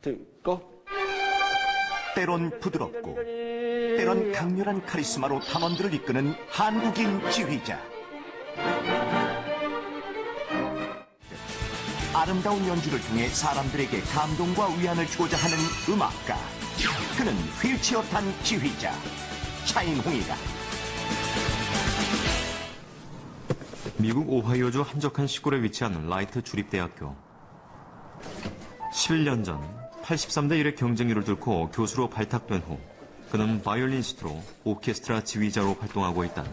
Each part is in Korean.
듣고 때론 부드럽고 때론 강렬한 카리스마로 탐험들을 이끄는 한국인 지휘자. 아름다운 연주를 통해 사람들에게 감동과 위안을 주고자 하는 음악가. 그는 휠체어 탄 지휘자 차인홍이다. 미국 오하이오주 한적한 시골에 위치한 라이트 주립대학교. 11년 전 83대 1의 경쟁률을 뚫고 교수로 발탁된 후 그는 바이올리니스트로 오케스트라 지휘자로 활동하고 있다.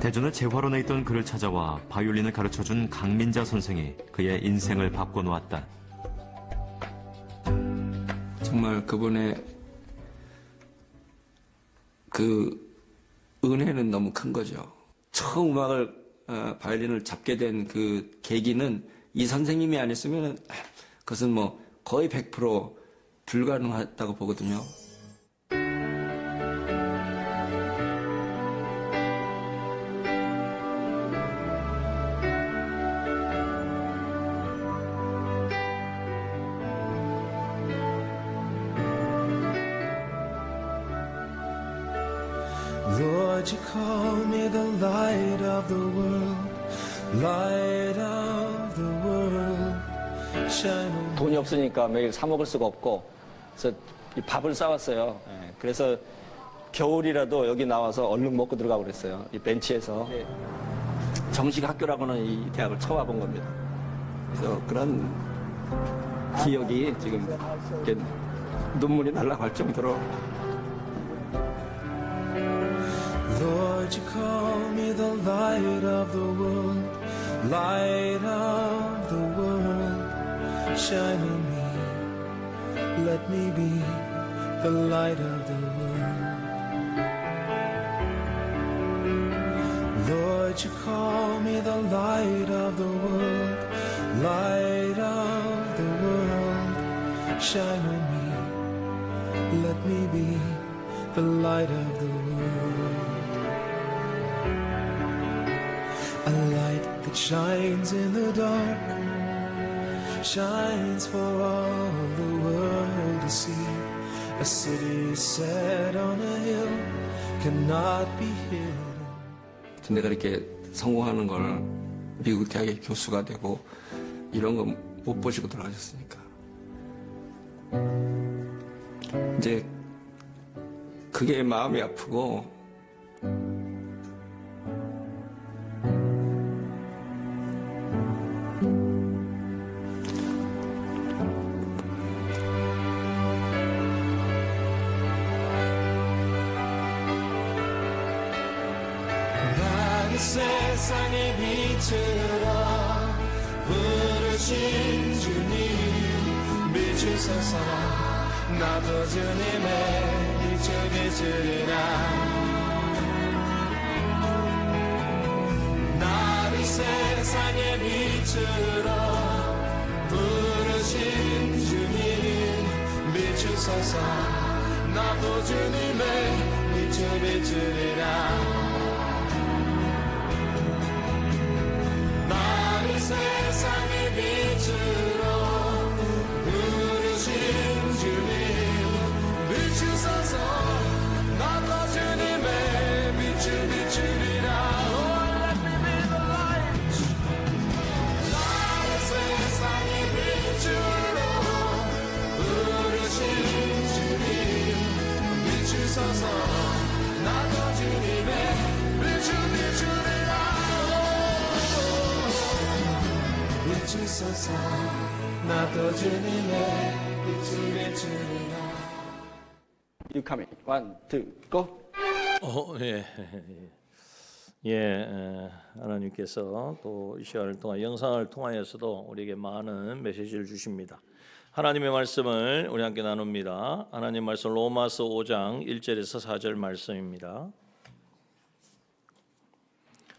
대전의 재활원에 있던 그를 찾아와 바이올린을 가르쳐준 강민자 선생이 그의 인생을 바꿔놓았다. 정말 그분의 그 은혜는 너무 큰 거죠. 처음 음악을 바이올린을 잡게 된 그 계기는 이 선생님이 아니었으면 그것은 뭐 거의 100% 불가능하다고 보거든요. Lord, you call me the light of the world, light of the world, shine on. 돈이 없으니까 매일 사 먹을 수가 없고 그래서 이 밥을 싸왔어요. 예, 그래서 겨울이라도 여기 나와서 얼른 먹고 들어가고 그랬어요. 이 벤치에서. 정식 학교라고는 이 대학을 처음 와본 겁니다. 그래서 그런 기억이 지금 이렇게 눈물이 날라갈 정도로. Lord, you call me the light of the world, light of the world, shine on me, let me be the light of the world. Lord, you call me the light of the world, light of the world, shine on me, let me be the light of the world. A light that shines in the dark, shines for all the world to see. A city set on a hill cannot be hidden. 내가 이렇게 성공하는 걸 미국 대학의 교수가 되고 이런 거 못 보시고 돌아가셨으니까 이제 그게 마음이 아프고 세상의 빛으로 부르신 주님 비추소서. 나도 주님의 빛을 비추리라. 나를 세상의 빛으로 부르신 주님 비추소서. 나도 주님의 빛을 비추리라. 세상의 빛으로 부르신 주님 비추소서. 나도 주님의 빛을 비추리라. Oh, let me be the light. 나를 세상의 빛으로 부르신 주님 비추소서. 주소서 나도 주님의 입술에 주리라. You come in. 1, 2, go. 예. 예, 하나님께서 또 이 시간을 통해 영상을 통하여서도 우리에게 많은 메시지를 주십니다. 하나님의 말씀을 우리 함께 나눕니다. 하나님 말씀 로마서 5장 1절에서 4절 말씀입니다.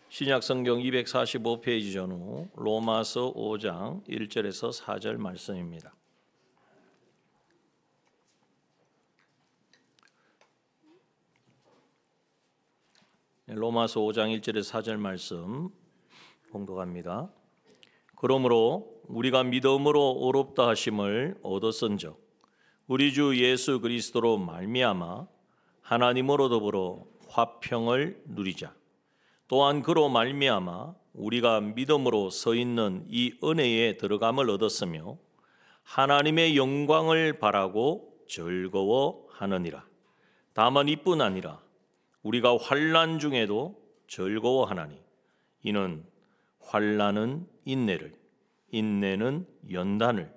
신약 성경 245페이지 전후 로마서 5장 1절에서 4절 말씀입니다. 로마서 5장 1절에서 4절 말씀 봉독합니다. 그러므로 우리가 믿음으로 의롭다 하심을 얻었은즉 우리 주 예수 그리스도로 말미암아 하나님으로 더불어 화평을 누리자. 또한 그로 말미암아 우리가 믿음으로 서 있는 이 은혜에 들어감을 얻었으며 하나님의 영광을 바라고 즐거워하느니라. 다만 이뿐 아니라 우리가 환난 중에도 즐거워하나니 이는 환난은 인내를, 인내는 연단을,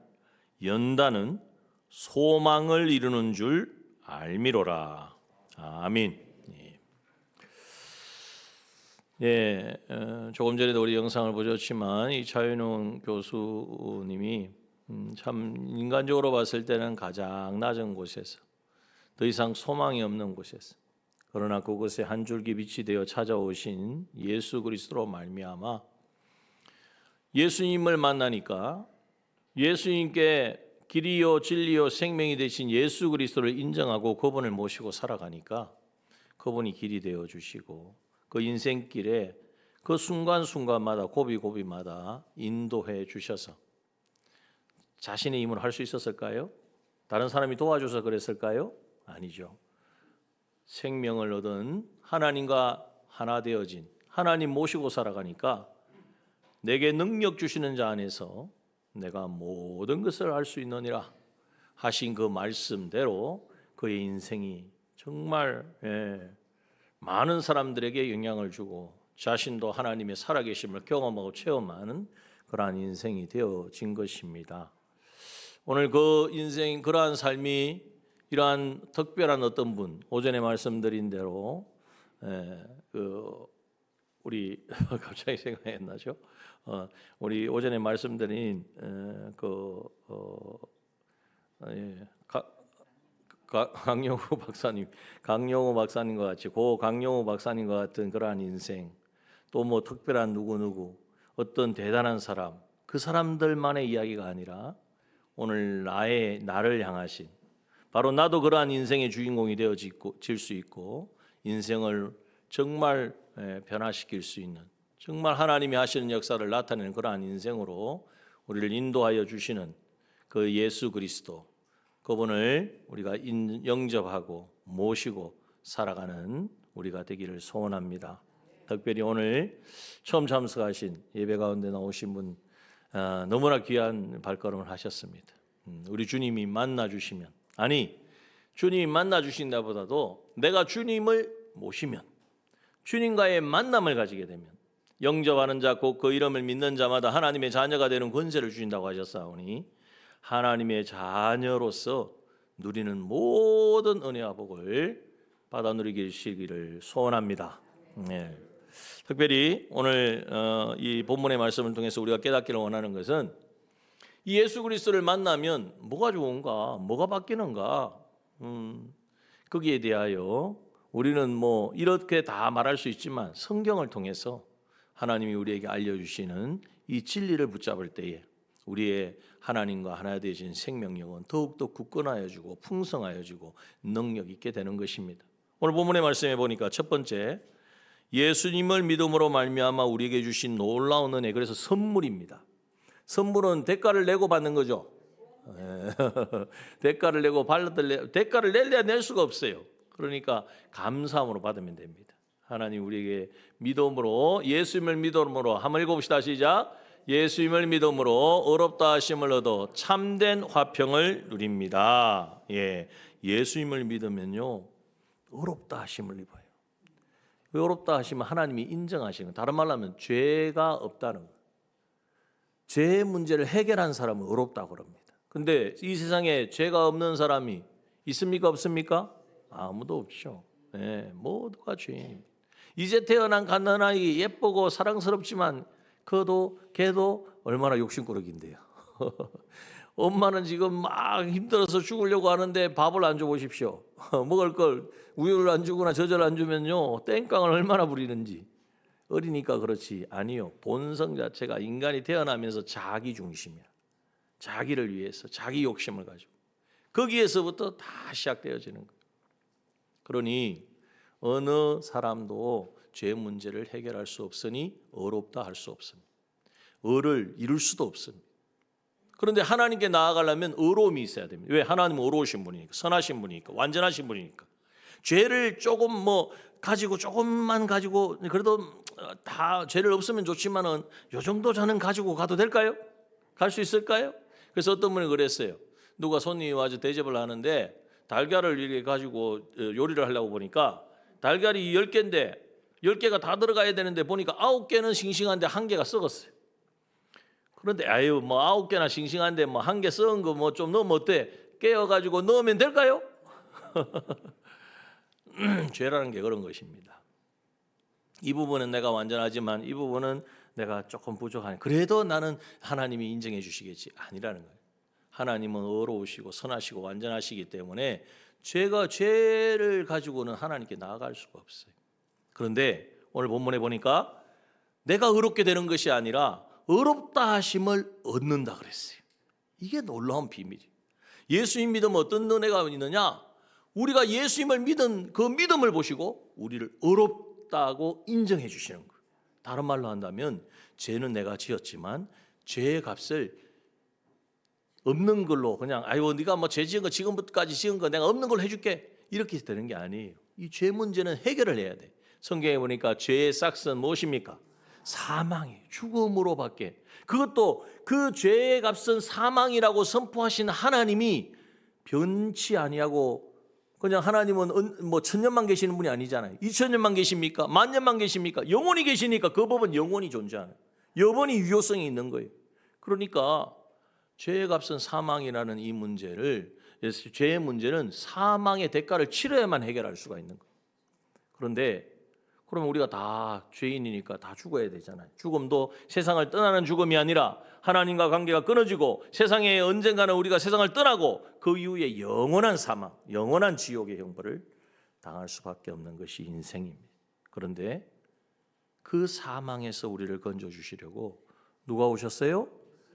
연단은 소망을 이루는 줄 알미로라. 아멘. 예, 조금 전에도 우리 영상을 보셨지만 이 차윤웅 교수님이 참 인간적으로 봤을 때는 가장 낮은 곳에서 더 이상 소망이 없는 곳에서 그러나 그곳에 한 줄기 빛이 되어 찾아오신 예수 그리스도로 말미암아 예수님을 만나니까 예수님께 길이요 진리요 생명이 되신 예수 그리스도를 인정하고 그분을 모시고 살아가니까 그분이 길이 되어 주시고 그 인생길에 그 순간순간마다 고비고비마다 인도해 주셔서 자신의 힘으로 할 수 있었을까요? 다른 사람이 도와줘서 그랬을까요? 아니죠. 생명을 얻은 하나님과 하나 되어진 하나님 모시고 살아가니까 내게 능력 주시는 자 안에서 내가 모든 것을 할 수 있느니라 하신 그 말씀대로 그의 인생이 정말 많은 사람들에게 영향을 주고 자신도 하나님의 살아계심을 경험하고 체험하는 그러한 인생이 되어진 것입니다. 오늘 그 인생 그러한 삶이 이러한 특별한 어떤 분 오전에 말씀드린 대로 우리 갑자기 생각이 안 나죠. 우리 오전에 말씀드린 강영호 박사님과 같이 고 강영호 박사님과 같은 그러한 인생 또 뭐 특별한 누구 어떤 대단한 사람 그 사람들만의 이야기가 아니라 오늘 나를 향하신 바로 나도 그러한 인생의 주인공이 되어질 수 있고 인생을 정말 변화시킬 수 있는 정말 하나님이 하시는 역사를 나타내는 그러한 인생으로 우리를 인도하여 주시는 그 예수 그리스도 그분을 우리가 영접하고 모시고 살아가는 우리가 되기를 소원합니다. 특별히 오늘 처음 참석하신 예배 가운데 나오신 분 너무나 귀한 발걸음을 하셨습니다. 우리 주님이 만나주시면 아니 주님이 만나주신다보다도 내가 주님을 모시면 주님과의 만남을 가지게 되면 영접하는 자 곧 그 이름을 믿는 자마다 하나님의 자녀가 되는 권세를 주신다고 하셨사오니 하나님의 자녀로서 누리는 모든 은혜와 복을 받아 누리시기를 소원합니다. 네. 특별히 오늘 이 본문의 말씀을 통해서 우리가 깨닫기를 원하는 것은 이 예수 그리스도를 만나면 뭐가 좋은가, 뭐가 바뀌는가, 거기에 대하여 우리는 뭐 이렇게 다 말할 수 있지만 성경을 통해서 하나님이 우리에게 알려주시는 이 진리를 붙잡을 때에 우리의 하나님과 하나 되신 생명력은 더욱더 굳건하여지고 풍성하여지고 능력 있게 되는 것입니다. 오늘 본문의 말씀에 보니까 첫 번째 예수님을 믿음으로 말미암아 우리에게 주신 놀라운 은혜 그래서 선물입니다. 선물은 대가를 내고 받는 거죠. 대가를 내고 대가를 낼래야 낼 수가 없어요. 그러니까 감사함으로 받으면 됩니다. 하나님 우리에게 믿음으로 예수님을 믿음으로 한번 읽어봅시다. 시작. 예수님을 믿음으로 의롭다 하심을 얻어 참된 화평을 누립니다. 예수님을 믿으면요 의롭다 하심을 입어요. 의롭다 하시면 하나님이 인정하시는 거. 다른 말로 하면 죄가 없다는 거. 죄 문제를 해결한 사람은 의롭다고 그럽니다. 근데 이 세상에 죄가 없는 사람이 있습니까? 없습니까? 아무도 없죠. 네, 모두가 죄인입니다. 이제 태어난 갓난아이 예쁘고 사랑스럽지만 걔도 얼마나 욕심꾸러기인데요. 엄마는 지금 막 힘들어서 죽으려고 하는데 밥을 안 줘보십시오. 먹을 걸 우유를 안 주거나 젖을 안 주면요 땡깡을 얼마나 부리는지. 어리니까 그렇지. 아니요, 본성 자체가 인간이 태어나면서 자기 중심이야. 자기를 위해서 자기 욕심을 가지고 거기에서부터 다 시작되어지는 거예요. 그러니 어느 사람도 죄 문제를 해결할 수 없으니 의롭다 할 수 없습니다. 의를 이룰 수도 없습니다. 그런데 하나님께 나아가려면 의로움이 있어야 됩니다. 왜? 하나님은 의로우신 분이니까, 선하신 분이니까, 완전하신 분이니까. 죄를 조금만 가지고 그래도 다 죄를 없으면 좋지만은 요 정도 저는 가지고 가도 될까요? 갈 수 있을까요? 그래서 어떤 분이 그랬어요. 누가 손님이 와서 대접을 하는데 달걀을 이렇게 가지고 요리를 하려고 보니까 달걀이 10개인데 10개가 다 들어가야 되는데 보니까 9개는 싱싱한데 1개가 썩었어요. 그런데 아유 뭐 9개나 싱싱한데 뭐 1개 썩은 거 뭐 좀 넣으면 어때? 깨어가지고 넣으면 될까요? 죄라는 게 그런 것입니다. 이 부분은 내가 완전하지만 이 부분은 내가 조금 부족하네. 그래도 나는 하나님이 인정해 주시겠지. 아니라는 거예요. 하나님은 의로우시고 선하시고 완전하시기 때문에 죄를 가지고는 하나님께 나아갈 수가 없어요. 그런데 오늘 본문에 보니까 내가 의롭게 되는 것이 아니라 의롭다 하심을 얻는다 그랬어요. 이게 놀라운 비밀이에요. 예수님 믿으면 어떤 은혜가 있느냐? 우리가 예수님을 믿은 그 믿음을 보시고 우리를 의롭다고 인정해 주시는 거예요. 다른 말로 한다면 죄는 내가 지었지만 죄의 값을 없는 걸로 그냥 아유 네가 뭐 죄 지은 거 지금부터까지 지은 거 내가 없는 걸로 해줄게 이렇게 되는 게 아니에요. 이 죄 문제는 해결을 해야 돼. 성경에 보니까 죄의 싹은 무엇입니까? 사망이에요. 죽음으로밖에. 그것도 그 죄의 값은 사망이라고 선포하신 하나님이 변치 아니하고 그냥 하나님은 뭐 천년만 계시는 분이 아니잖아요. 2000년만 계십니까? 만년만 계십니까? 영원히 계시니까 그 법은 영원히 존재하는 영원히 유효성이 있는 거예요. 그러니까 죄의 값은 사망이라는 이 문제를 죄의 문제는 사망의 대가를 치러야만 해결할 수가 있는 거예요. 그런데 그러면 우리가 다 죄인이니까 다 죽어야 되잖아요. 죽음도 세상을 떠나는 죽음이 아니라 하나님과 관계가 끊어지고 세상에 언젠가는 우리가 세상을 떠나고 그 이후에 영원한 사망, 영원한 지옥의 형벌을 당할 수밖에 없는 것이 인생입니다. 그런데 그 사망에서 우리를 건져주시려고 누가 오셨어요?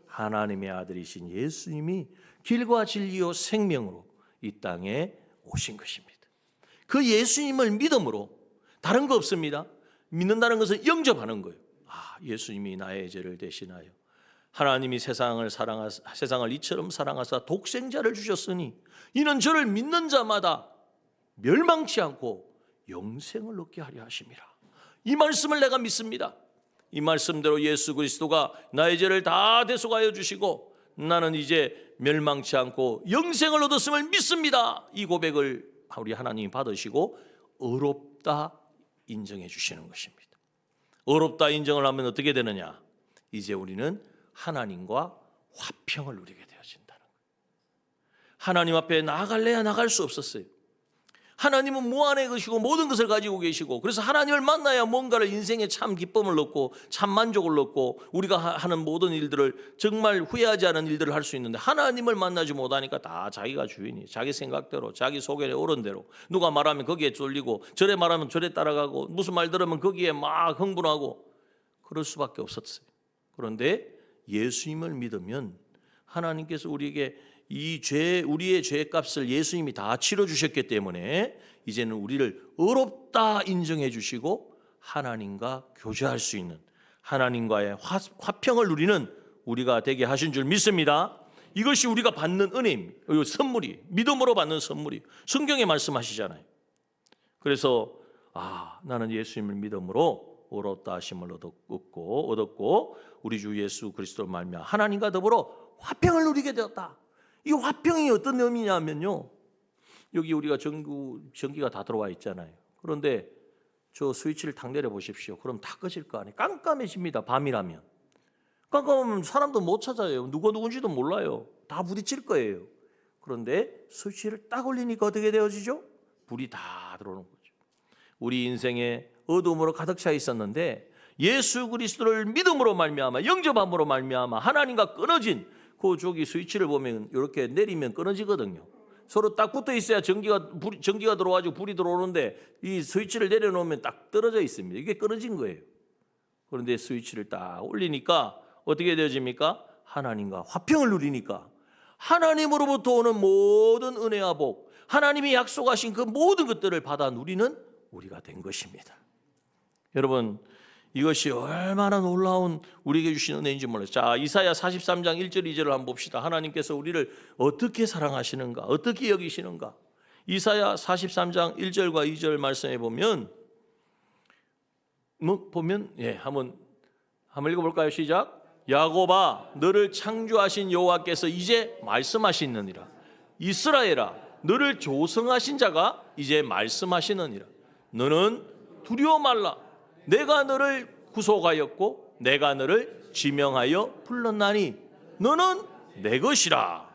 하나님의 아들이신 예수님이 길과 진리요 생명으로 이 땅에 오신 것입니다. 그 예수님을 믿음으로 다른 거 없습니다. 믿는다는 것은 영접하는 거예요. 아, 예수님이 나의 죄를 대신하여 하나님이 세상을 이처럼 사랑하사 독생자를 주셨으니 이는 저를 믿는 자마다 멸망치 않고 영생을 얻게 하려 하심이라. 이 말씀을 내가 믿습니다. 이 말씀대로 예수 그리스도가 나의 죄를 다 대속하여 주시고 나는 이제 멸망치 않고 영생을 얻었음을 믿습니다. 이 고백을 우리 하나님이 받으시고 의롭다 인정해 주시는 것입니다. 의롭다 인정을 하면 어떻게 되느냐? 이제 우리는 하나님과 화평을 누리게 되어진다는 거예요. 하나님 앞에 나아갈래야 나갈 수 없었어요. 하나님은 무한의 것이고 모든 것을 가지고 계시고 그래서 하나님을 만나야 뭔가를 인생에 참 기쁨을 얻고 참 만족을 얻고 우리가 하는 모든 일들을 정말 후회하지 않은 일들을 할 수 있는데 하나님을 만나지 못하니까 다 자기가 주인이에요. 자기 생각대로 자기 속에 오른 대로 누가 말하면 거기에 쫄리고 저래 말하면 저래 따라가고 무슨 말 들으면 거기에 막 흥분하고 그럴 수밖에 없었어요. 그런데 예수님을 믿으면 하나님께서 우리에게 우리의 죄값을 예수님이 다 치러주셨기 때문에 이제는 우리를 의롭다 인정해 주시고 하나님과 교제할 수 있는 하나님과의 화평을 누리는 우리가 되게 하신 줄 믿습니다. 이것이 우리가 받는 은혜입니다. 선물이 믿음으로 받는 선물이 성경에 말씀하시잖아요. 그래서 나는 예수님을 믿음으로 의롭다 하심을 얻었고 우리 주 예수 그리스도로 말미암아 하나님과 더불어 화평을 누리게 되었다. 이 화평이 어떤 의미냐면요. 여기 우리가 전기가 다 들어와 있잖아요. 그런데 저 스위치를 탁 내려 보십시오. 그럼 다 꺼질 거 아니에요. 깜깜해집니다. 밤이라면. 깜깜하면 사람도 못 찾아요. 누가 누군지도 몰라요. 다 부딪힐 거예요. 그런데 스위치를 딱 올리니까 어떻게 되어지죠? 불이 다 들어오는 거죠. 우리 인생에 어둠으로 가득 차 있었는데 예수 그리스도를 믿음으로 말미암아 영접함으로 말미암아 하나님과 끊어진 그 저기 스위치를 보면 이렇게 내리면 끊어지거든요. 서로 딱 붙어 있어야 전기가 들어와가지고 불이 들어오는데 이 스위치를 내려놓으면 딱 떨어져 있습니다. 이게 끊어진 거예요. 그런데 스위치를 딱 올리니까 어떻게 되어집니까? 하나님과 화평을 누리니까 하나님으로부터 오는 모든 은혜와 복, 하나님이 약속하신 그 모든 것들을 받아 누리는 우리가 된 것입니다. 여러분, 이것이 얼마나 놀라운 우리에게 주신 은혜인지 몰라요. 자, 이사야 43장 1절 2절을 한번 봅시다. 하나님께서 우리를 어떻게 사랑하시는가, 어떻게 여기시는가. 이사야 43장 1절과 2절 말씀해 보면 한번 읽어볼까요? 시작. 야곱아, 너를 창조하신 여호와께서 이제 말씀하시느니라. 이스라엘아, 너를 조성하신 자가 이제 말씀하시느니라. 너는 두려워 말라. 내가 너를 구속하였고 내가 너를 지명하여 불렀나니 너는 내 것이라.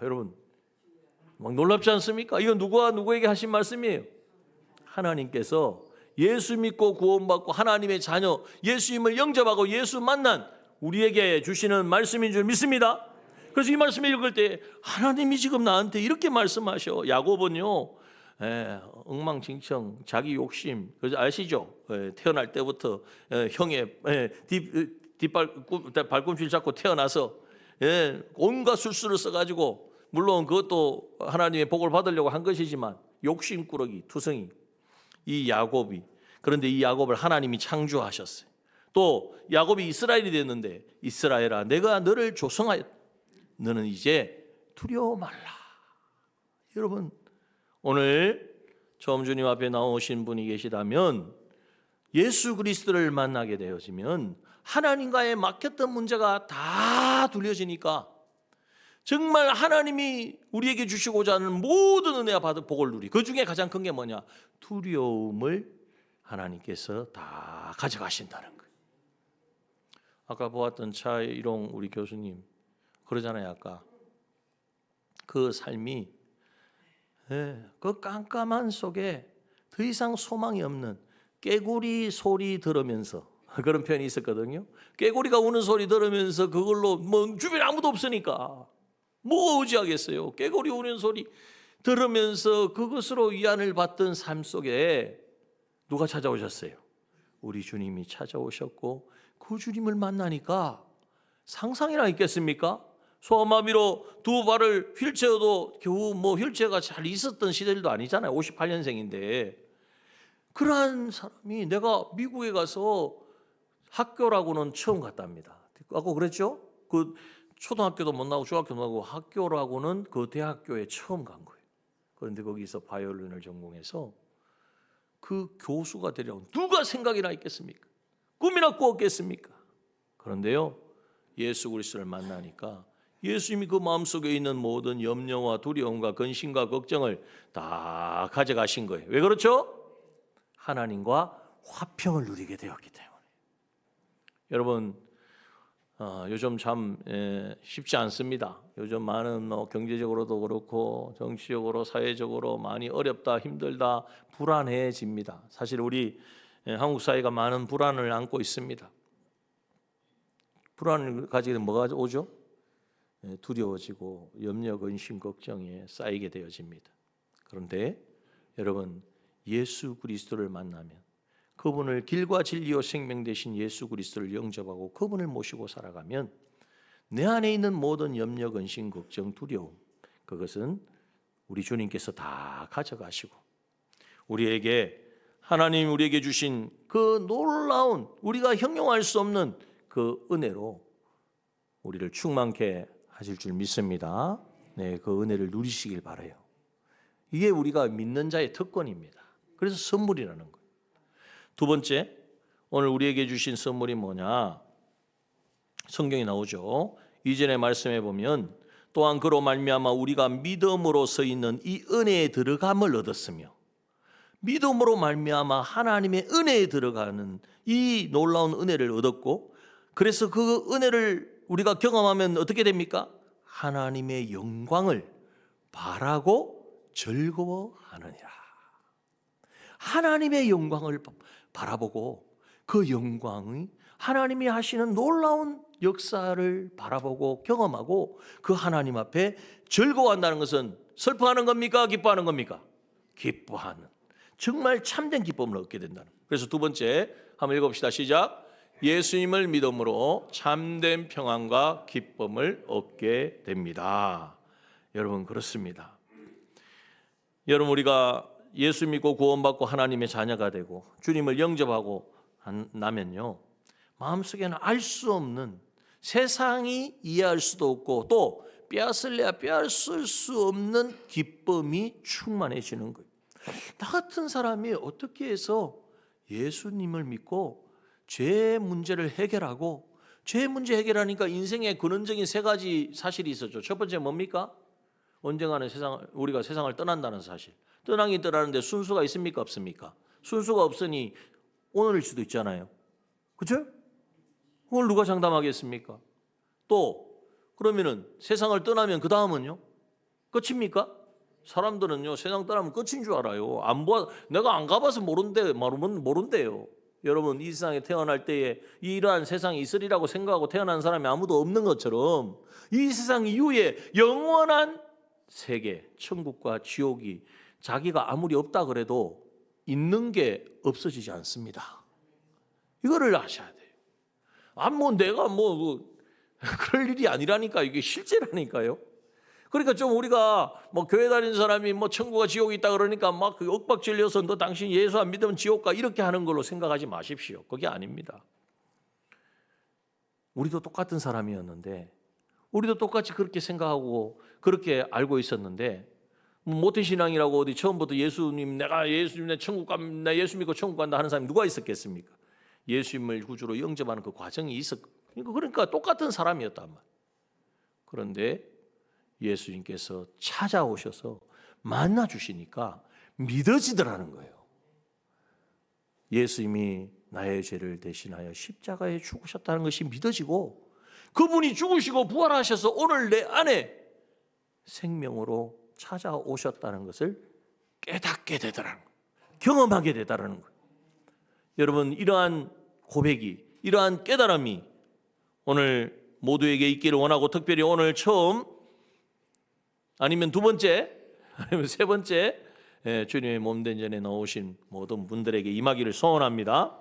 여러분, 막 놀랍지 않습니까? 이건 누구에게 하신 말씀이에요? 하나님께서 예수 믿고 구원받고 하나님의 자녀, 예수님을 영접하고 예수 만난 우리에게 주시는 말씀인 줄 믿습니다. 그래서 이 말씀을 읽을 때 하나님이 지금 나한테 이렇게 말씀하셔. 야곱은요, 엉망진창, 자기 욕심, 아시죠? 태어날 때부터 형의 발꿈치를 잡고 태어나서 온갖 술수를 써가지고, 물론 그것도 하나님의 복을 받으려고 한 것이지만 욕심꾸러기, 투성이 이 야곱이, 그런데 이 야곱을 하나님이 창조하셨어요. 또 야곱이 이스라엘이 됐는데 이스라엘아, 내가 너를 조성하였다. 너는 이제 두려워 말라. 여러분, 오늘 처음 주님 앞에 나오신 분이 계시다면 예수 그리스도를 만나게 되어지면 하나님과의 막혔던 문제가 다 둘려지니까 정말 하나님이 우리에게 주시고자 하는 모든 은혜와 받은 복을 누리. 그 중에 가장 큰 게 뭐냐? 두려움을 하나님께서 다 가져가신다는 거예요. 아까 보았던 차일용 우리 교수님 그러잖아요. 아까 그 삶이 그 깜깜한 속에 더 이상 소망이 없는 깨구리 소리 들으면서 그런 표현이 있었거든요. 깨구리가 우는 소리 들으면서 그걸로 뭐 주변에 아무도 없으니까 뭐가 의지하겠어요. 깨구리 우는 소리 들으면서 그것으로 위안을 받던 삶 속에 누가 찾아오셨어요? 우리 주님이 찾아오셨고 그 주님을 만나니까 상상이나 있겠습니까? 소아마비로 두 발을 휠체어도 겨우 휠체어가 잘 있었던 시절도 아니잖아요. 58년생인데 그러한 사람이 내가 미국에 가서 학교라고는 처음 갔답니다. 아까 그랬죠? 그 초등학교도 못 나오고 중학교도 못 나오고 학교라고는 그 대학교에 처음 간 거예요. 그런데 거기서 바이올린을 전공해서 그 교수가 되려고 누가 생각이나 있겠습니까? 꿈이나 꾸었겠습니까? 그런데요, 예수 그리스도를 만나니까 예수님이 그 마음속에 있는 모든 염려와 두려움과 근심과 걱정을 다 가져가신 거예요. 왜 그렇죠? 하나님과 화평을 누리게 되었기 때문에. 여러분, 요즘 참 쉽지 않습니다. 요즘 많은 경제적으로도 그렇고 정치적으로 사회적으로 많이 어렵다, 힘들다, 불안해집니다. 사실 우리 한국 사회가 많은 불안을 안고 있습니다. 불안을 가지게 되면 뭐가 오죠? 두려워지고 염려, 근심, 걱정에 쌓이게 되어집니다. 그런데 여러분, 예수 그리스도를 만나면 그분을 길과 진리요 생명 되신 예수 그리스도를 영접하고 그분을 모시고 살아가면 내 안에 있는 모든 염려, 근심, 걱정, 두려움, 그것은 우리 주님께서 다 가져가시고 하나님 우리에게 주신 그 놀라운, 우리가 형용할 수 없는 그 은혜로 우리를 충만케 하실 줄 믿습니다. 네, 그 은혜를 누리시길 바라요. 이게 우리가 믿는 자의 특권입니다. 그래서 선물이라는 거예요. 두 번째, 오늘 우리에게 주신 선물이 뭐냐? 성경에 나오죠. 이전에 말씀해 보면 또한 그로 말미암아 우리가 믿음으로 서 있는 이 은혜에 들어감을 얻었으며, 믿음으로 말미암아 하나님의 은혜에 들어가는 이 놀라운 은혜를 얻었고, 그래서 그 은혜를 우리가 경험하면 어떻게 됩니까? 하나님의 영광을 바라고 즐거워하느니라. 하나님의 영광을 바라보고 그 영광이 하나님이 하시는 놀라운 역사를 바라보고 경험하고 그 하나님 앞에 즐거워한다는 것은 슬퍼하는 겁니까? 기뻐하는 겁니까? 기뻐하는, 정말 참된 기쁨을 얻게 된다는. 그래서 두 번째 한번 읽어봅시다. 시작. 예수님을 믿음으로 참된 평안과 기쁨을 얻게 됩니다. 여러분, 그렇습니다. 여러분, 우리가 예수 믿고 구원받고 하나님의 자녀가 되고 주님을 영접하고 나면요, 마음속에는 알 수 없는, 세상이 이해할 수도 없고 또 빼앗을래야 빼앗을 수 없는 기쁨이 충만해지는 거예요. 나 같은 사람이 어떻게 해서 예수님을 믿고 죄 문제를 해결하고, 죄 문제 해결하니까 인생에 근원적인 세 가지 사실이 있었죠. 첫 번째 뭡니까? 언젠가는 우리가 세상을 떠난다는 사실. 떠나긴 떠나는데 순수가 있습니까? 없습니까? 순수가 없으니 오늘일 수도 있잖아요. 그렇죠? 그걸 누가 장담하겠습니까? 또 그러면은 세상을 떠나면 그 다음은요? 끝입니까? 사람들은요, 세상 떠나면 끝인 줄 알아요. 내가 안 가봐서 모른대요. 여러분, 이 세상에 태어날 때에 이러한 세상이 있으리라고 생각하고 태어난 사람이 아무도 없는 것처럼 이 세상 이후에 영원한 세계, 천국과 지옥이 자기가 아무리 없다 그래도 있는 게 없어지지 않습니다. 이거를 아셔야 돼요. 내가 그럴 일이 아니라니까. 이게 실제라니까요. 그러니까 좀 우리가 교회 다니는 사람이 천국과 지옥이 있다 그러니까 막 윽박 질려서 너 당신 예수 안 믿으면 지옥 가 이렇게 하는 걸로 생각하지 마십시오. 그게 아닙니다. 우리도 똑같은 사람이었는데, 우리도 똑같이 그렇게 생각하고 그렇게 알고 있었는데, 모태신앙이라고 어디 처음부터 내가 예수님 천국 나 예수 믿고 천국 간다 하는 사람이 누가 있었겠습니까? 예수님을 구주로 영접하는 그 과정이 그러니까 똑같은 사람이었단 말이에요. 그런데 예수님께서 찾아오셔서 만나 주시니까 믿어지더라는 거예요. 예수님이 나의 죄를 대신하여 십자가에 죽으셨다는 것이 믿어지고, 그분이 죽으시고 부활하셔서 오늘 내 안에 생명으로 찾아오셨다는 것을 깨닫게 되더라는 거예요. 경험하게 되더라는 거예요. 여러분, 이러한 고백이, 이러한 깨달음이 오늘 모두에게 있기를 원하고, 특별히 오늘 처음 아니면 두 번째 아니면 세 번째 주님의 몸된 전에 나오신 모든 분들에게 임하기를 소원합니다.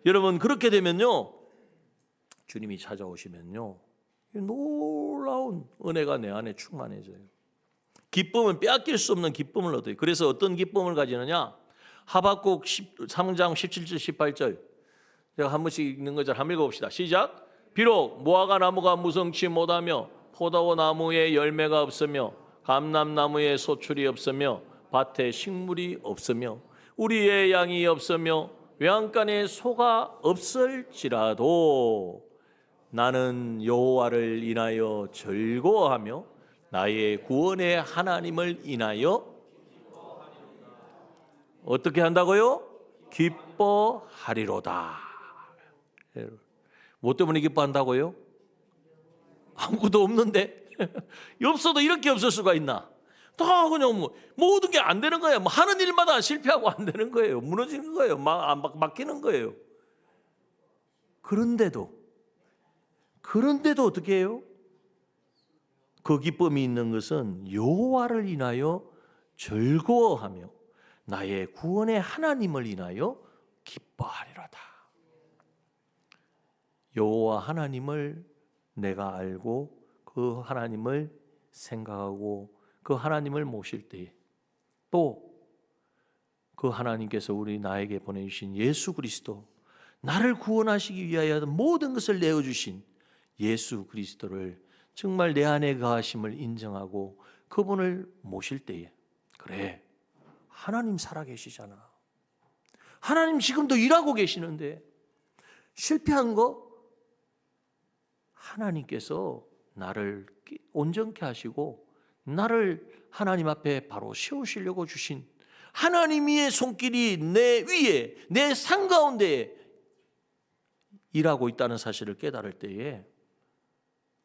여러분, 그렇게 되면요, 주님이 찾아오시면요, 놀라운 은혜가 내 안에 충만해져요. 기쁨은 빼앗길 수 없는 기쁨을 얻어요. 그래서 어떤 기쁨을 가지느냐? 하박국 3장 17절 18절 제가 한 번씩 읽는 것을 한번 읽어봅시다. 시작. 비록 무화과 나무가 무성치 못하며 포도원 나무에 열매가 없으며 감람나무에 소출이 없으며 밭에 식물이 없으며 우리의 양이 없으며 외양간에 소가 없을지라도 나는 여호와를 인하여 즐거워하며 나의 구원의 하나님을 인하여 어떻게 한다고요? 기뻐하리로다. 뭐 때문에 기뻐한다고요? 아무것도 없는데 없어도 이렇게 없을 수가 있나? 다 그냥 모든 게 안 되는 거예요. 하는 일마다 실패하고 안 되는 거예요. 무너지는 거예요. 막히는 거예요. 그런데도 어떻게 해요? 그 기쁨이 있는 것은 여호와를 인하여 즐거워하며 나의 구원의 하나님을 인하여 기뻐하리로다. 여호와 하나님을 내가 알고 그 하나님을 생각하고 그 하나님을 모실 때에, 또 그 하나님께서 나에게 보내주신 예수 그리스도, 나를 구원하시기 위하여 모든 것을 내어주신 예수 그리스도를 정말 내 안에 거하심을 인정하고 그분을 모실 때에, 그래, 하나님 살아계시잖아. 하나님 지금도 일하고 계시는데 실패한 거 하나님께서 나를 온전케 하시고 나를 하나님 앞에 바로 세우시려고 주신 하나님의 손길이 내 위에, 내 상 가운데 일하고 있다는 사실을 깨달을 때에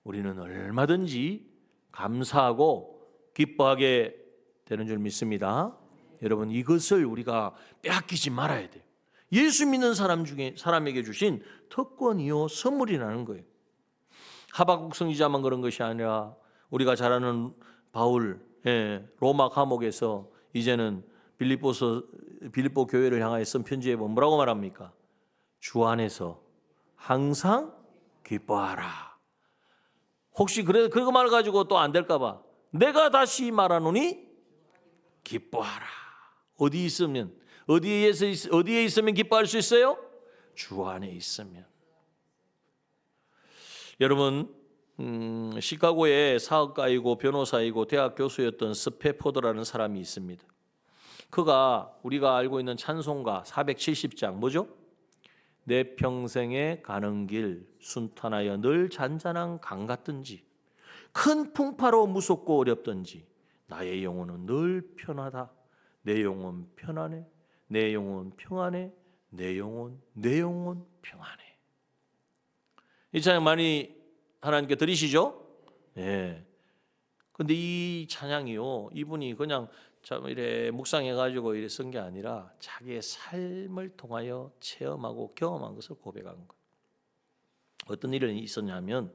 우리는 얼마든지 감사하고 기뻐하게 되는 줄 믿습니다. 여러분, 이것을 우리가 빼앗기지 말아야 돼요. 예수 믿는 사람에게 주신 특권이요 선물이라는 거예요. 하박국 선지자만 그런 것이 아니라 우리가 잘 아는 바울, 로마 감옥에서 이제는 빌립보 교회를 향하여 쓴 편지에 보면 뭐라고 말합니까? 주 안에서 항상 기뻐하라. 혹시 그거 말 가지고 또 안 될까 봐 내가 다시 말하노니 기뻐하라. 어디에 있으면 기뻐할 수 있어요? 주 안에 있으면. 여러분, 시카고의 사업가이고 변호사이고 대학 교수였던 스페포드라는 사람이 있습니다. 그가 우리가 알고 있는 찬송가 470장 뭐죠? 내 평생에 가는 길 순탄하여 늘 잔잔한 강 같든지 큰 풍파로 무섭고 어렵든지 나의 영혼은 늘 편하다. 내 영혼 편안해. 내 영혼 평안해. 내 영혼 평안해. 이 찬양 많이 하나님께 드리시죠? 예. 근데 이 찬양이요, 이분이 그냥 참 이래 묵상해가지고 이래 쓴 게 아니라 자기의 삶을 통하여 체험하고 경험한 것을 고백한 거예요. 어떤 일이 있었냐면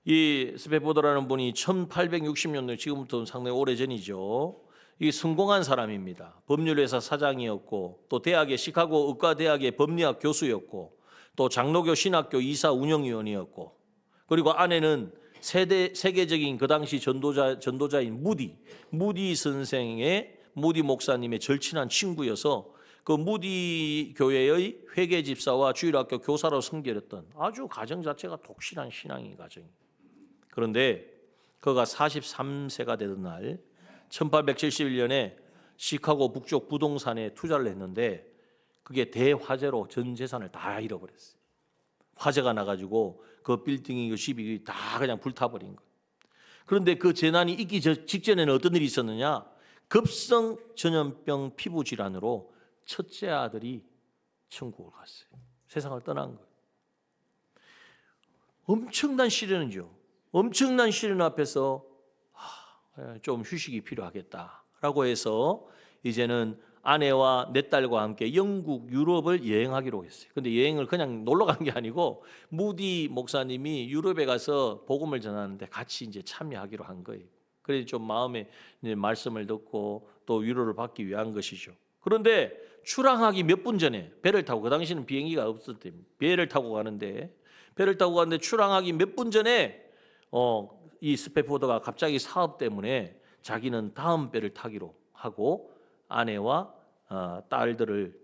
이 스페포드라는 분이 1860년도 지금부터 상당히 오래전이죠. 이 성공한 사람입니다. 법률회사 사장이었고 또 대학의 시카고 의과대학의 법리학 교수였고 또 장로교 신학교 이사 운영위원이었고 그리고 아내는 세계적인 그 당시 전도자인 무디 선생의 무디 목사님의 절친한 친구여서 그 무디 교회의 회계 집사와 주일학교 교사로 섬겼던 아주 가정 자체가 독실한 신앙인 가정이. 그런데 그가 43세가 되던 날 1871년에 시카고 북쪽 부동산에 투자를 했는데 그게 대화재로 전 재산을 다 잃어버렸어요. 화재가 나가지고 그 빌딩이 그 집이 다 그냥 불타버린 거예요. 그런데 그 재난이 있기 직전에는 어떤 일이 있었느냐? 급성 전염병 피부 질환으로 첫째 아들이 천국을 갔어요. 세상을 떠난 거예요. 엄청난 시련이죠. 엄청난 시련 앞에서 좀 휴식이 필요하겠다라고 해서 이제는 아내와 내 딸과 함께 영국, 유럽을 여행하기로 했어요. 근데 여행을 그냥 놀러 간 게 아니고 무디 목사님이 유럽에 가서 복음을 전하는데 같이 이제 참여하기로 한 거예요. 그래서 좀 마음에 이제 말씀을 듣고 또 위로를 받기 위한 것이죠. 그런데 출항하기 몇 분 전에 배를 타고 그 당시는 비행기가 없었을 때입니다. 배를 타고 가는데 출항하기 몇 분 전에 이 스페포드가 갑자기 사업 때문에 자기는 다음 배를 타기로 하고 아내와 딸들을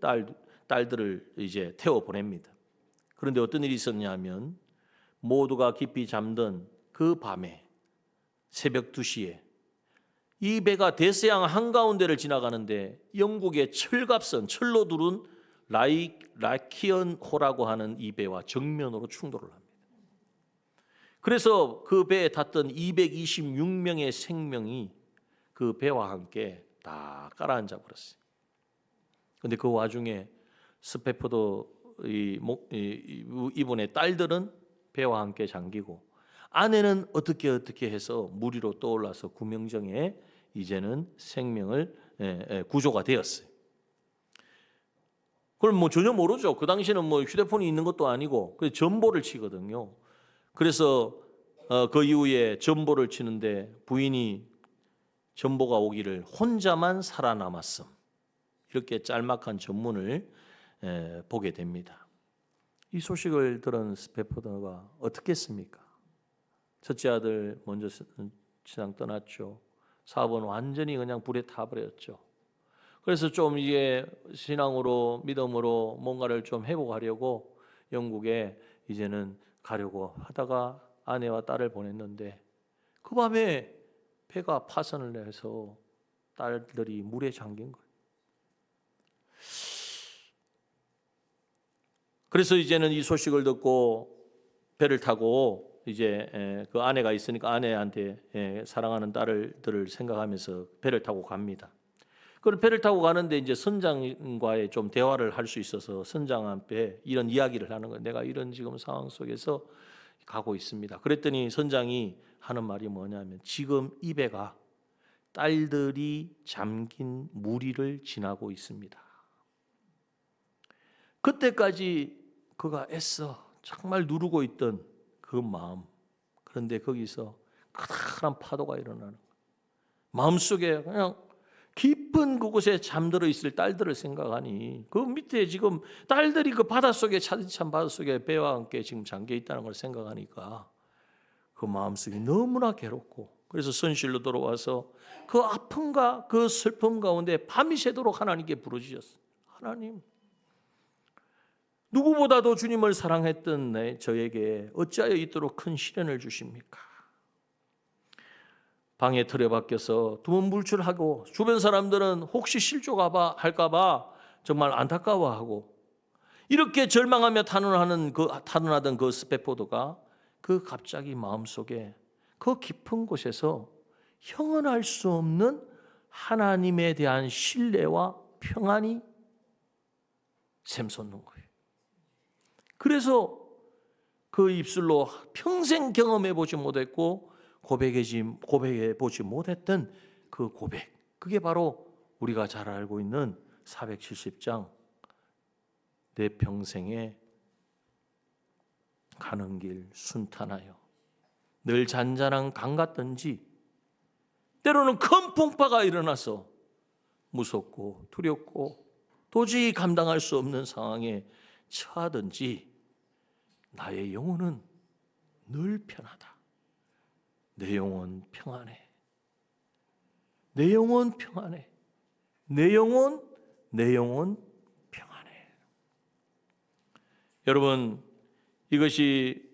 이제 태워 보냅니다. 그런데 어떤 일이 있었냐면 모두가 깊이 잠든 그 밤에 새벽 2시에 이 배가 대서양 한가운데를 지나가는데 영국의 철갑선 철로 두른 라키언호라고 하는 이 배와 정면으로 충돌을 합니다. 그래서 그 배에 탔던 226명의 생명이 그 배와 함께 다 가라앉아 버렸어요. 그런데 그 와중에 스페포드 이분의 딸들은 배와 함께 잠기고 아내는 어떻게 해서 물 위로 떠올라서 구명정에 이제는 생명을 구조가 되었어요. 그걸 뭐 전혀 모르죠. 그 당시에는 뭐 휴대폰이 있는 것도 아니고 그래서 전보를 치거든요. 그래서 그 이후에 전보를 치는데 부인이 전보가 오기를 혼자만 살아남았음. 이렇게 짤막한 전문을 보게 됩니다. 이 소식을 들은 스페포드가 어떻게 했습니까? 첫째 아들 먼저 신앙 떠났죠. 사업은 완전히 그냥 불에 타버렸죠. 그래서 좀 이게 신앙으로 믿음으로 뭔가를 좀 회복하려고 영국에 이제는 가려고 하다가 아내와 딸을 보냈는데 그 밤에 배가 파선을 해서 딸들이 물에 잠긴 거예요. 그래서 이제는 이 소식을 듣고 배를 타고 이제 그 아내가 있으니까 아내한테 사랑하는 딸들을 생각하면서 배를 타고 갑니다. 그걸 배를 타고 가는데 이제 선장과의 좀 대화를 할 수 있어서 선장한테 이런 이야기를 하는 거예요. 내가 이런 지금 상황 속에서 가고 있습니다. 그랬더니 선장이 하는 말이 뭐냐면 지금 이 배가 딸들이 잠긴 무리를 지나고 있습니다. 그때까지 그가 애써 정말 누르고 있던 그 마음, 그런데 거기서 커다란 파도가 일어나는 거예요. 마음속에 그냥 깊은 그곳에 잠들어 있을 딸들을 생각하니 그 밑에 지금 딸들이 그 바닷속에 차디찬 바닷속에 배와 함께 지금 잠겨 있다는 걸 생각하니까 그 마음속이 너무나 괴롭고, 그래서 선실로 돌아와서 그 아픔과 그 슬픔 가운데 밤이 새도록 하나님께 부르짖었어요. 하나님, 누구보다도 주님을 사랑했던 저에게 어찌하여 이토록 큰 시련을 주십니까? 방에 틀에 박혀서 두문불출하고 주변 사람들은 혹시 실족할까 봐 정말 안타까워하고, 이렇게 절망하며 탄원하던 그 스페포드가 그 갑자기 마음속에 그 깊은 곳에서 형언할 수 없는 하나님에 대한 신뢰와 평안이 샘솟는 거예요. 그래서 그 입술로 평생 경험해보지 못했고 고백해보지 못했던 그 고백, 그게 바로 우리가 잘 알고 있는 470장 내 평생에 가는 길 순탄하여 늘 잔잔한 강 같던지 때로는 큰 풍파가 일어나서 무섭고 두렵고 도저히 감당할 수 없는 상황에 처하든지 나의 영혼은 늘 편하다. 내 영혼 평안해. 내 영혼 평안해. 내 영혼 평안해. 여러분, 이것이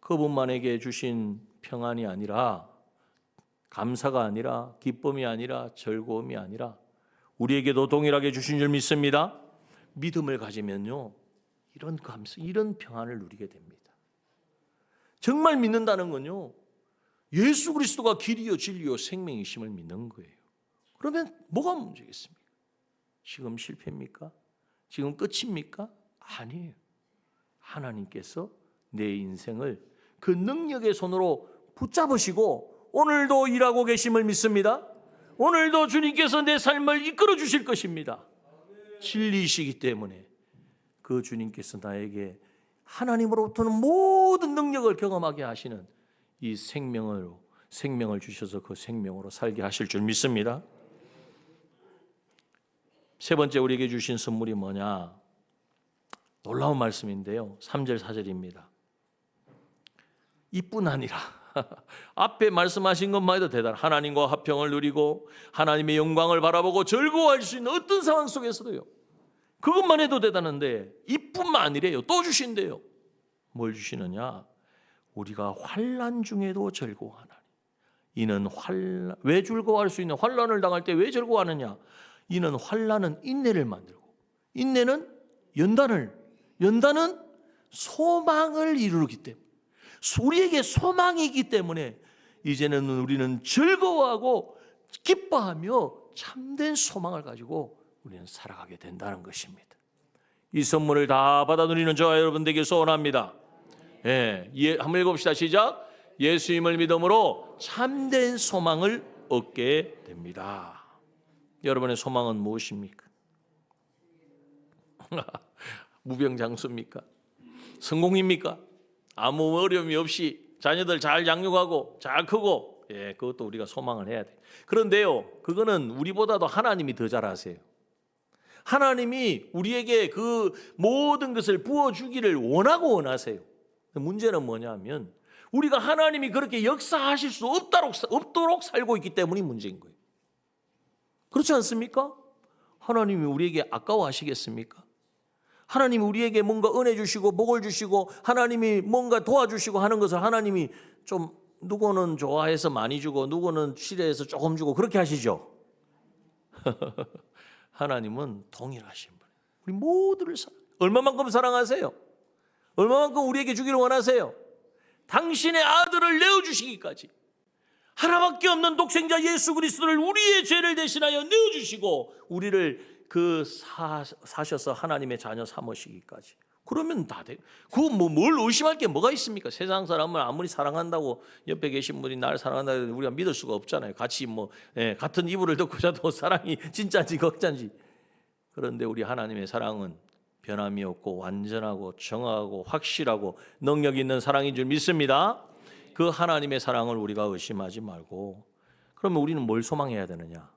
그분만에게 주신 평안이 아니라, 감사가 아니라, 기쁨이 아니라, 즐거움이 아니라 우리에게도 동일하게 주신 줄 믿습니다. 믿음을 가지면요, 이런 감사, 이런 평안을 누리게 됩니다. 정말 믿는다는 건요, 예수 그리스도가 길이요 진리요 생명이심을 믿는 거예요. 그러면 뭐가 문제겠습니까? 지금 실패입니까? 지금 끝입니까? 아니에요. 하나님께서 내 인생을 그 능력의 손으로 붙잡으시고 오늘도 일하고 계심을 믿습니다. 오늘도 주님께서 내 삶을 이끌어 주실 것입니다. 진리이시기 때문에 그 주님께서 나에게 하나님으로부터는 모든 능력을 경험하게 하시는 이 생명을 주셔서 그 생명으로 살게 하실 줄 믿습니다. 세 번째 우리에게 주신 선물이 뭐냐? 놀라운 말씀인데요. 3절 4절입니다. 이뿐 아니라 앞에 말씀하신 것만 해도 대단. 하나님과 화평을 누리고 하나님의 영광을 바라보고 즐거워할 수 있는 어떤 상황 속에서도요, 그것만 해도 대단한데 이뿐만 아니래요. 또 주신대요. 뭘 주시느냐? 우리가 환난 중에도 즐거워하나니. 이는 왜 즐거워할 수 있는, 환난을 당할 때 왜 즐거워하느냐? 이는 환난은 인내를 만들고, 인내는 연단은 소망을 이루기 때문에, 우리에게 소망이 있기 때문에 이제는 우리는 즐거워하고 기뻐하며 참된 소망을 가지고 우리는 살아가게 된다는 것입니다. 이 선물을 다 받아 누리는 저와 여러분들에게 소원합니다. 한번 읽어봅시다. 시작. 예수님을 믿음으로 참된 소망을 얻게 됩니다. 여러분의 소망은 무엇입니까? 무병장수입니까? 성공입니까? 아무 어려움이 없이 자녀들 잘 양육하고 잘 크고, 그것도 우리가 소망을 해야 돼. 그런데요, 그거는 우리보다도 하나님이 더 잘 아세요. 하나님이 우리에게 그 모든 것을 부어주기를 원하세요. 문제는 뭐냐면 우리가 하나님이 그렇게 역사하실 수 없도록 살고 있기 때문이 문제인 거예요. 그렇지 않습니까? 하나님이 우리에게 아까워하시겠습니까? 하나님이 우리에게 뭔가 은혜 주시고 복을 주시고 하나님이 뭔가 도와주시고 하는 것을 하나님이 좀 누구는 좋아해서 많이 주고 누구는 싫어해서 조금 주고 그렇게 하시죠? 하나님은 동일하신 분이에요. 우리 모두를 얼마만큼 사랑하세요? 얼마만큼 우리에게 주기를 원하세요? 당신의 아들을 내어주시기까지 하나밖에 없는 독생자 예수 그리스도를 우리의 죄를 대신하여 내어주시고 우리를 사셔서 하나님의 자녀 삼으시기까지. 그러면 다 돼. 그거 뭘 의심할 게 뭐가 있습니까? 세상 사람을 아무리 사랑한다고 옆에 계신 분이 나를 사랑한다고 우리가 믿을 수가 없잖아요. 같이 같은 이불을 덮고 자도 사랑이 진짜인지 걱자인지. 그런데 우리 하나님의 사랑은 변함이 없고 완전하고 정확하고 확실하고 능력 있는 사랑인 줄 믿습니다. 그 하나님의 사랑을 우리가 의심하지 말고, 그러면 우리는 뭘 소망해야 되느냐?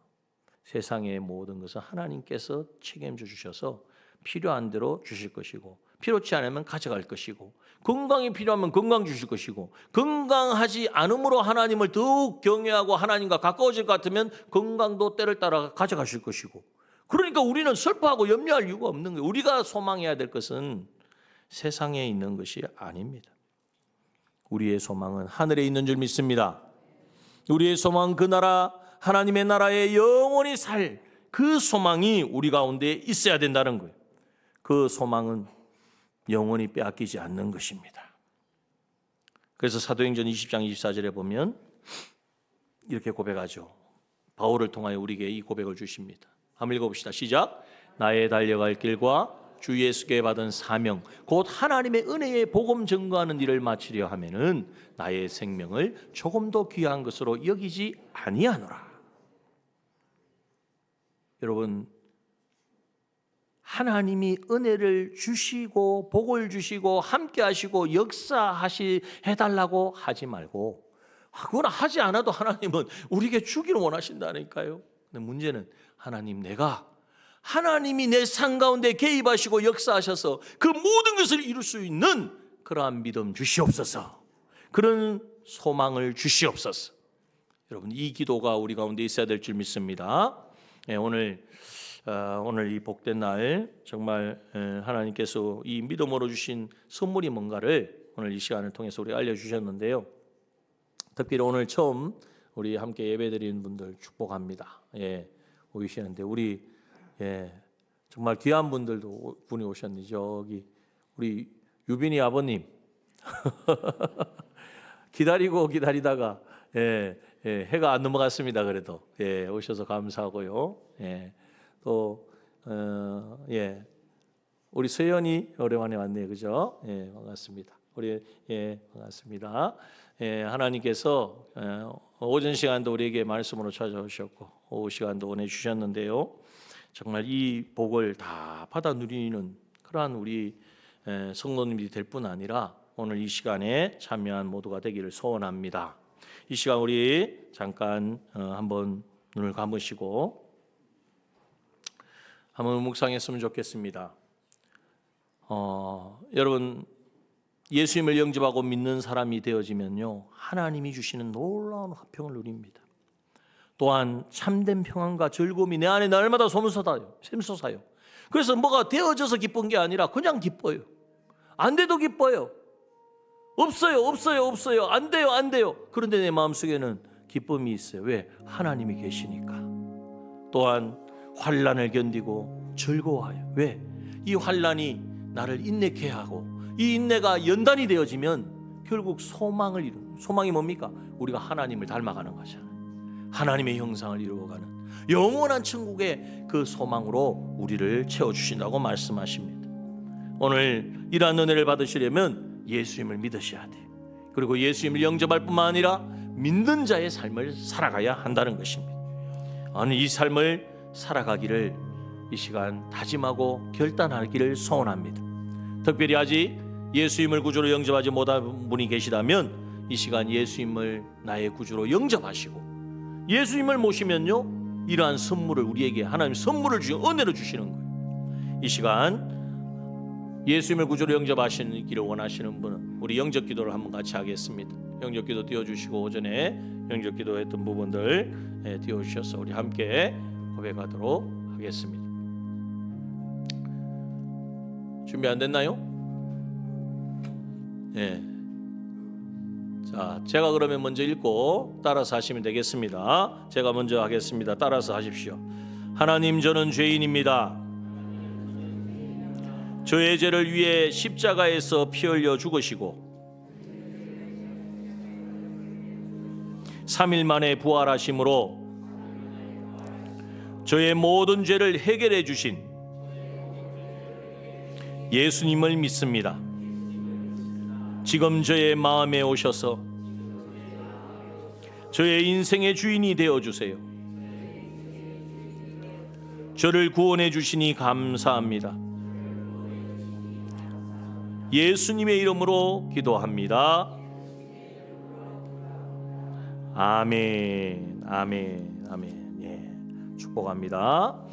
세상의 모든 것은 하나님께서 책임져 주셔서 필요한 대로 주실 것이고, 필요치 않으면 가져갈 것이고, 건강이 필요하면 건강 주실 것이고, 건강하지 않음으로 하나님을 더욱 경외하고 하나님과 가까워질 것 같으면 건강도 때를 따라 가져가실 것이고. 그러니까 우리는 슬퍼하고 염려할 이유가 없는 거예요. 우리가 소망해야 될 것은 세상에 있는 것이 아닙니다. 우리의 소망은 하늘에 있는 줄 믿습니다. 우리의 소망은 그 나라, 하나님의 나라에 영원히 살 그 소망이 우리 가운데 있어야 된다는 거예요. 그 소망은 영원히 빼앗기지 않는 것입니다. 그래서 사도행전 20장 24절에 보면 이렇게 고백하죠. 바울을 통하여 우리에게 이 고백을 주십니다. 한번 읽어봅시다. 시작. 나의 달려갈 길과 주 예수께 받은 사명 곧 하나님의 은혜의 복음 증거하는 일을 마치려 하면은 나의 생명을 조금도 귀한 것으로 여기지 아니하노라. 여러분, 하나님이 은혜를 주시고 복을 주시고 함께 하시고 역사해달라고 하지 말고, 그건 하지 않아도 하나님은 우리에게 주기를 원하신다니까요. 근데 문제는 하나님이 내 삶 가운데 개입하시고 역사하셔서 그 모든 것을 이룰 수 있는 그러한 믿음 주시옵소서. 그런 소망을 주시옵소서. 여러분, 이 기도가 우리 가운데 있어야 될 줄 믿습니다. 오늘 이 복된 날 정말 하나님께서 이 믿음으로 주신 선물이 뭔가를 오늘 이 시간을 통해서 우리 알려주셨는데요. 특별히 오늘 처음 우리 함께 예배드리는 분들 축복합니다. 오시는데 우리 정말 귀한 분이 오셨는데 저기 우리 유빈이 아버님 기다리다가 해가 안 넘어갔습니다. 그래도 오셔서 감사하고요. 또 우리 서연이 오랜만에 왔네요, 그죠? 반갑습니다. 반갑습니다. 하나님께서 오전 시간도 우리에게 말씀으로 찾아오셨고 오후 시간도 보내주셨는데요. 정말 이 복을 다 받아 누리는 그러한 우리 성도님들이 될 뿐 아니라 오늘 이 시간에 참여한 모두가 되기를 소원합니다. 이 시간 우리 잠깐 한번 눈을 감으시고 한번 묵상했으면 좋겠습니다. 여러분, 예수님을 영접하고 믿는 사람이 되어지면요, 하나님이 주시는 놀라운 화평을 누립니다. 또한 참된 평안과 즐거움이 내 안에 날마다 샘솟아요. 그래서 뭐가 되어져서 기쁜 게 아니라 그냥 기뻐요. 안 돼도 기뻐요. 없어요. 안 돼요. 그런데 내 마음속에는 기쁨이 있어요. 왜? 하나님이 계시니까. 또한 환난을 견디고 즐거워해요. 왜? 이 환난이 나를 인내케 하고 이 인내가 연단이 되어지면 결국 소망을 이루는, 소망이 뭡니까? 우리가 하나님을 닮아가는 거잖아요. 하나님의 형상을 이루어가는 영원한 천국의 그 소망으로 우리를 채워주신다고 말씀하십니다. 오늘 이러한 은혜를 받으시려면 예수님을 믿으셔야 돼요. 그리고 예수님을 영접할 뿐만 아니라 믿는 자의 삶을 살아가야 한다는 것입니다. 이 삶을 살아가기를 이 시간 다짐하고 결단하기를 소원합니다. 특별히 아직 예수님을 구주로 영접하지 못한 분이 계시다면 이 시간 예수님을 나의 구주로 영접하시고 예수님을 모시면요, 이러한 선물을 우리에게 하나님 선물을 주시고 은혜로 주시는 거예요. 이 시간 예수님을 구주로 영접하시기를 원하시는 분은 우리 영접기도를 한번 같이 하겠습니다. 영접기도 띄워주시고 오전에 영접기도했던 부분들 띄워주셔서 우리 함께 고백하도록 하겠습니다. 준비 안 됐나요? 자, 제가 그러면 먼저 읽고 따라서 하시면 되겠습니다. 제가 먼저 하겠습니다. 따라서 하십시오. 하나님, 저는 죄인입니다. 저의 죄를 위해 십자가에서 피 흘려 죽으시고 3일 만에 부활하심으로 저의 모든 죄를 해결해 주신 예수님을 믿습니다. 지금 저의 마음에 오셔서 저의 인생의 주인이 되어 주세요. 저를 구원해 주시니 감사합니다. 예수님의 이름으로 기도합니다. 아멘, 아멘, 아멘. 예, 축복합니다.